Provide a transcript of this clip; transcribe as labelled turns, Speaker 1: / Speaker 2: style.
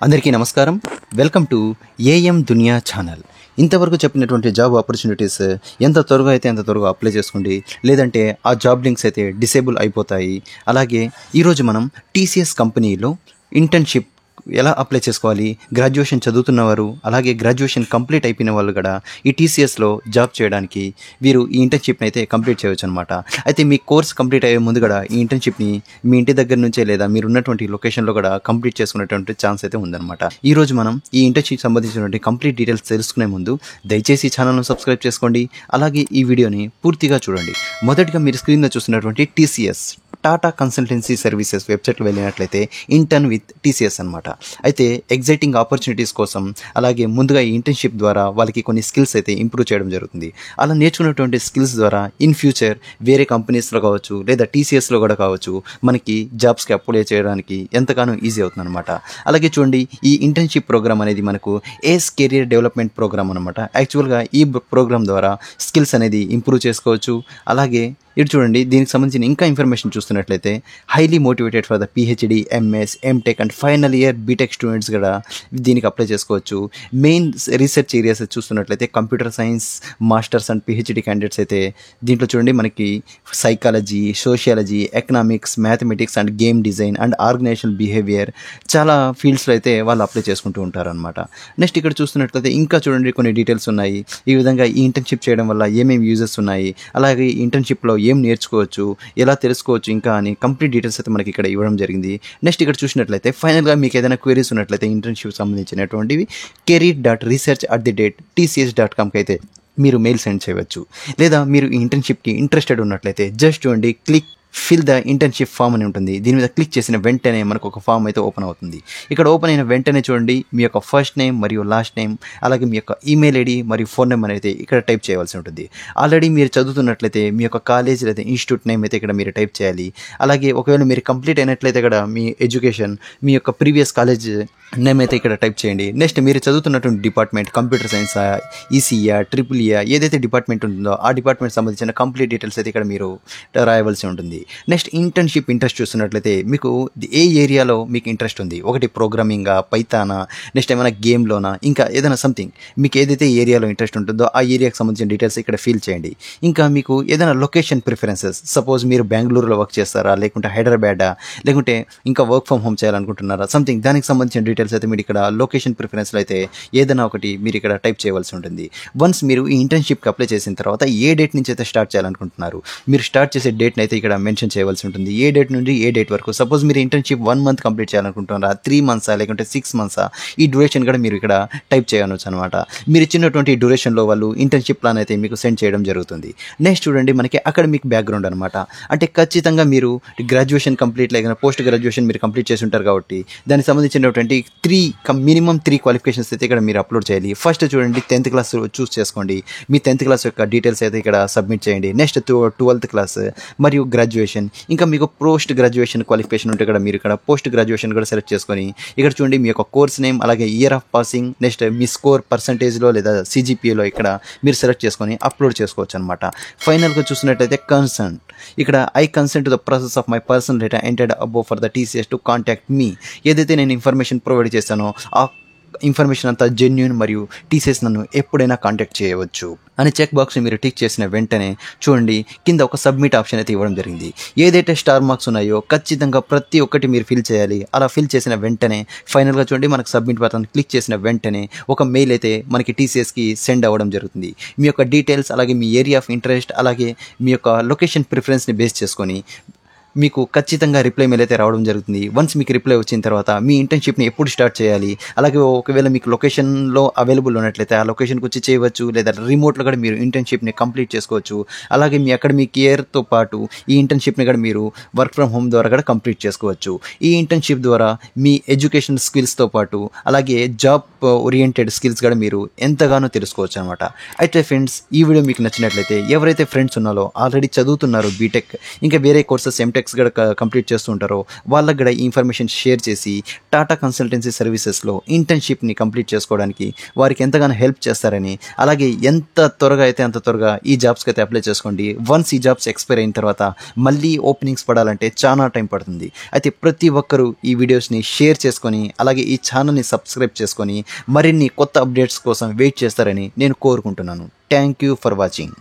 Speaker 1: అందరికీ నమస్కారం. Welcome to AM Duniya channel. ఇంతవరకు చెప్పినటువంటి జాబ్ ఆపర్చునిటీస్ ఎంత త్వరగా అయితే అంత త్వరగా అప్లై చేసుకోండి, లేదంటే ఆ జాబ్ లింక్స్ అయితే డిసేబుల్ అయిపోతాయి. అలాగే ఈరోజు మనం టీసీఎస్ కంపెనీలో ఇంటర్న్షిప్ ఎలా అప్లై చేసుకోవాలి, గ్రాడ్యుయేషన్ చదువుతున్నవారు అలాగే గ్రాడ్యుయేషన్ కంప్లీట్ అయిపోయిన వాళ్ళు కూడా ఈ టీసీఎస్లో జాబ్ చేయడానికి వీరు ఈ ఇంటర్న్షిప్ని అయితే కంప్లీట్ చేయవచ్చు అనమాట. అయితే మీ కోర్స్ కంప్లీట్ అయ్యే ముందు కూడా ఈ ఇంటర్న్షిప్ని మీ ఇంటి దగ్గర నుంచే లేదా మీరు ఉన్నటువంటి లొకేషన్లో కూడా కంప్లీట్ చేసుకునేటువంటి ఛాన్స్ అయితే ఉందన్నమాట. ఈరోజు మనం ఈ ఇంటర్న్షిప్ సంబంధించినటువంటి కంప్లీట్ డీటెయిల్స్ తెలుసుకునే ముందు దయచేసి ఈ ఛానల్ను సబ్స్క్రైబ్ చేసుకోండి. అలాగే ఈ వీడియోని పూర్తిగా చూడండి. మొదటిగా మీరు స్క్రీన్లో చూస్తున్నటువంటి టీసీఎస్ టాటా కన్సల్టెన్సీ సర్వీసెస్ వెబ్సైట్లో వెళ్ళినట్లయితే ఇంటర్న్ విత్ టీసీఎస్ అనమాట. అయితే ఎగ్జైటింగ్ ఆపర్చునిటీస్ కోసం అలాగే ముందుగా ఈ ఇంటర్న్షిప్ ద్వారా వాళ్ళకి కొన్ని స్కిల్స్ అయితే ఇంప్రూవ్ చేయడం జరుగుతుంది. అలా నేర్చుకున్నటువంటి స్కిల్స్ ద్వారా ఇన్ ఫ్యూచర్ వేరే కంపెనీస్లో కావచ్చు లేదా టీసీఎస్లో కూడా కావచ్చు మనకి జాబ్స్కి అప్లై చేయడానికి ఎంతగానో ఈజీ అవుతుంది అనమాట. అలాగే చూడండి, ఈ ఇంటర్న్షిప్ ప్రోగ్రామ్ అనేది మనకు ఏస్ కెరియర్ డెవలప్మెంట్ ప్రోగ్రామ్ అనమాట. యాక్చువల్గా ఈ ప్రోగ్రామ్ ద్వారా స్కిల్స్ అనేది ఇంప్రూవ్ చేసుకోవచ్చు. అలాగే ఇటు చూడండి, దీనికి సంబంధించిన ఇంకా ఇన్ఫర్మేషన్ చూస్తున్నట్లయితే highly motivated for the PhD, MS, MTech and final year BTech students కూడా దీనికి అప్లై చేసుకోవచ్చు. మెయిన్ రీసెర్చ్ ఏరియాస్ చూస్తున్నట్లయితే computer science masters and PhD candidates అయితే దీంట్లో చూడండి మనకి psychology, sociology, economics, mathematics and game design and organization behaviour చాలా ఫీల్డ్స్లో అయితే వాళ్ళు అప్లై చేసుకుంటూ ఉంటారనమాట. నెక్స్ట్ ఇక్కడ చూస్తున్నట్లయితే ఇంకా చూడండి కొన్ని డీటెయిల్స్ ఉన్నాయి. ఈ విధంగా ఈ ఇంటర్న్షిప్ చేయడం వల్ల ఏమేమి యూజెస్ ఉన్నాయి, అలాగే ఈ ఇంటర్న్షిప్లో ఏం నేర్చుకోవచ్చు, ఎలా తెలుసుకోవచ్చు ఇంకా అని కంప్లీట్ డీటెయిల్స్ అయితే మనకి ఇక్కడ ఇవ్వడం జరిగింది. నెక్స్ట్ ఇక్కడ చూసినట్లయితే ఫైనల్గా మీకు ఏదైనా క్వెరీస్ ఉన్నట్లయితే ఇంటర్న్షిప్ సంబంధించినటువంటివి career.research@tcs.com అయితే మీరు మెయిల్ సెండ్ చేయవచ్చు. లేదా మీరు ఈ ఇంటర్న్షిప్కి ఇంట్రెస్టెడ్ ఉన్నట్లయితే జస్ట్ చూడండి, click fill the internship form అని ఉంటుంది. దీని మీద క్లిక్ చేసిన వెంటనే మనకు ఒక ఫామ్ అయితే ఓపెన్ అవుతుంది. ఇక్కడ ఓపెన్ అయిన వెంటనే చూడండి, మీ యొక్క ఫస్ట్ నేమ్ మరియు లాస్ట్ నేమ్ అలాగే మీ యొక్క ఈమెయిల్ ఐడి మరియు ఫోన్ నెంబర్ అయితే ఇక్కడ టైప్ చేయవలసి ఉంటుంది. ఆల్రెడీ మీరు చదువుతున్నట్లయితే మీ యొక్క కాలేజ్ లేదా ఇన్స్టిట్యూట్ నేమ్ అయితే ఇక్కడ మీరు టైప్ చేయాలి. అలాగే ఒకవేళ మీరు కంప్లీట్ అయినట్లయితే ఇక్కడ మీ ఎడ్యుకేషన్, మీ యొక్క ప్రీవియస్ కాలేజ్ నేమ్ అయితే ఇక్కడ టైప్ చేయండి. నెక్స్ట్ మీరు చదువుతున్నటువంటి డిపార్ట్మెంట్ కంప్యూటర్ సైన్సా, ఈసీయా, ట్రిపుల్ఈయా, ఏదైతే డిపార్ట్మెంట్ ఉంటుందో ఆ డిపార్ట్మెంట్ సంబంధించిన కంప్లీట్ డీటెయిల్స్ అయితే ఇక్కడ మీరు రాయవలసి ఉంటుంది. నెక్స్ట్ ఇంటర్న్షిప్ ఇంట్రెస్ట్ చూస్తున్నట్లయితే మీకు ఏ ఏరియాలో మీకు ఇంట్రెస్ట్ ఉంది, ఒకటి ప్రోగ్రామింగా, పైథానా, నెక్స్ట్ ఏమైనా గేమ్లోనా, ఇంకా ఏదైనా సంథింగ్ మీకు ఏదైతే ఏరియాలో ఇంట్రెస్ట్ ఉంటుందో ఆ ఏరియాకి సంబంధించిన డీటెయిల్స్ ఇక్కడ ఫిల్ చేయండి. ఇంకా మీకు ఏదైనా లొకేషన్ ప్రిఫరెన్సెస్, సపోజ్ మీరు బెంగళూరులో వర్క్ చేస్తారా, లేకుంటే హైదరాబాదా, లేకుంటే ఇంకా వర్క్ ఫ్రమ్ హోమ్ చేయాలనుకుంటున్నారా, సంథింగ్ దానికి సంబంధించిన డీటెయిల్స్ అయితే మీరు ఇక్కడ లొకేషన్ ప్రిఫరెన్స్లో అయితే ఏదైనా ఒకటి మీరు ఇక్కడ టైప్ చేయవలసి ఉంటుంది. వన్స్ మీరు ఈ ఇంటర్న్షిప్కి అప్లై చేసిన తర్వాత ఏ డేట్ నుంచి అయితే స్టార్ట్ చేయాలనుకుంటున్నారు, మీరు స్టార్ట్ చేసే డేట్ని అయితే ఇక్కడ మెన్షన్ చేయవలసి ఉంటుంది. ఏ డేట్ నుండి ఏ డేట్ వరకు. సపోజ్ మీరు ఇంటర్న్షిప్ 1 మంత్ కంప్లీట్ చేయాలనుకుంటున్నారా, 3 మంత్సా, లేకుంటే 6 మంత్సా, ఈ డ్యూరేషన్ కూడా మీరు ఇక్కడ టైప్ చేయవచ్చు అనమాట. మీరు ఇచ్చినటువంటి డ్యూరేషన్లో వాళ్ళు ఇంటర్న్షిప్ ప్లాన్ అయితే మీకు సెండ్ చేయడం జరుగుతుంది. నెక్స్ట్ చూడండి, మనకి అకాడమిక్ బ్యాక్గ్రౌండ్ అనమాట. అంటే ఖచ్చితంగా మీరు గ్రాడ్యుయేషన్ కంప్లీట్ లేకపోతే పోస్ట్ గ్రాడ్యుయేషన్ మీరు కంప్లీట్ చేసి ఉంటారు కాబట్టి దానికి సంబంధించినటువంటి మినిమం 3 క్వాలిఫికేషన్స్ అయితే ఇక్కడ మీరు అప్లోడ్ చేయాలి. ఫస్ట్ చూడండి 10th క్లాస్ చూస్ చేసుకోండి. మీ 10th క్లాస్ యొక్క డీటెయిల్స్ అయితే ఇక్కడ సబ్మిట్ చేయండి. నెక్స్ట్ 12th క్లాస్ మరియు గ్రాడ్యుయేషన్, ఇంకా మీకు పోస్ట్ గ్రాడ్యుయేషన్ క్వాలిఫికేషన్ ఉంటే కూడా మీరు ఇక్కడ పోస్ట్ గ్రాడ్యుయేషన్ కూడా సెలెక్ట్ చేసుకొని ఇక్కడ చూడండి మీ యొక్క కోర్స్ నేమ్ అలాగే ఇయర్ ఆఫ్ పాసింగ్, నెక్స్ట్ మీ స్కోర్ పర్సంటేజ్లో లేదా సిజిపిఏలో ఇక్కడ మీరు సెలెక్ట్ చేసుకొని అప్లోడ్ చేసుకోవచ్చు అనమాట. ఫైనల్గా చూసినట్టయితే కన్సెంట్, ఇక్కడ I consent to the process of my personal data entered above for the TCS to contact me. ఏదైతే నేను ఇన్ఫర్మేషన్ ప్రొవైడ్ చేస్తానో ఆ ఇన్ఫర్మేషన్ అంతా జెన్యూన్ మరియు టీసీఎస్ నన్ను ఎప్పుడైనా కాంటాక్ట్ చేయవచ్చు అని చెక్ బాక్స్ని మీరు టిక్ చేసిన వెంటనే చూడండి కింద ఒక సబ్మిట్ ఆప్షన్ అయితే ఇవ్వడం జరిగింది. ఏదైతే స్టార్ మార్క్స్ ఉన్నాయో ఖచ్చితంగా ప్రతి ఒక్కటి మీరు ఫిల్ చేయాలి. అలా ఫిల్ చేసిన వెంటనే ఫైనల్గా చూడండి మనకు సబ్మిట్ బటన్ క్లిక్ చేసిన వెంటనే ఒక మెయిల్ అయితే మనకి టీసీఎస్కి సెండ్ అవ్వడం జరుగుతుంది. మీ యొక్క డీటెయిల్స్ అలాగే మీ ఏరియా ఆఫ్ ఇంట్రెస్ట్ అలాగే మీ యొక్క లొకేషన్ ప్రిఫరెన్స్ని బేస్ చేసుకొని మీకు ఖచ్చితంగా రిప్లై మెయిల్ అయితే రావడం జరుగుతుంది. వన్స్ మీకు రిప్లై వచ్చిన తర్వాత మీ ఇంటర్న్షిప్ని ఎప్పుడు స్టార్ట్ చేయాలి, అలాగే ఒకవేళ మీకు లొకేషన్లో అవైలబుల్ ఉన్నట్లయితే ఆ లొకేషన్కి వచ్చి చేయవచ్చు, లేదా రిమోట్లో కూడా మీరు ఇంటర్న్షిప్ని కంప్లీట్ చేసుకోవచ్చు. అలాగే మీ అకాడమిక్ ఇయర్తో పాటు ఈ ఇంటర్న్షిప్ని కూడా మీరు వర్క్ ఫ్రమ్ హోమ్ ద్వారా కూడా కంప్లీట్ చేసుకోవచ్చు. ఈ ఇంటర్న్షిప్ ద్వారా మీ ఎడ్యుకేషన్ స్కిల్స్తో పాటు అలాగే జాబ్ ఓరియంటెడ్ స్కిల్స్ కూడా మీరు ఎంతగానో తెలుసుకోవచ్చు అనమాట. అయితే ఫ్రెండ్స్, ఈ వీడియో మీకు నచ్చినట్లయితే ఎవరైతే ఫ్రెండ్స్ ఉన్నారో ఆల్రెడీ చదువుతున్నారు బీటెక్, ఇంకా వేరే కోర్సెస్ ఎంటెక్స్ కూడా కంప్లీట్ చేస్తూ ఉంటారో వాళ్ళకి కూడా ఈ ఇన్ఫర్మేషన్ షేర్ చేసి టాటా కన్సల్టెన్సీ సర్వీసెస్లో ఇంటర్న్షిప్ని కంప్లీట్ చేసుకోవడానికి వారికి ఎంతగానో హెల్ప్ చేస్తారని, అలాగే ఎంత త్వరగా అయితే అంత త్వరగా ఈ జాబ్స్కి అయితే అప్లై చేసుకోండి. వన్స్ ఈ జాబ్స్ ఎక్స్పైర్ అయిన తర్వాత మళ్ళీ ఓపెనింగ్స్ పడాలంటే చాలా టైం పడుతుంది. అయితే ప్రతి ఒక్కరూ ఈ వీడియోస్ని షేర్ చేసుకొని అలాగే ఈ ఛానల్ని సబ్స్క్రైబ్ చేసుకొని మరిన్ని కొత్త అప్డేట్స్ కోసం వెయిట్ చేస్తారని నేను కోరుకుంటున్నాను. Thank you for watching.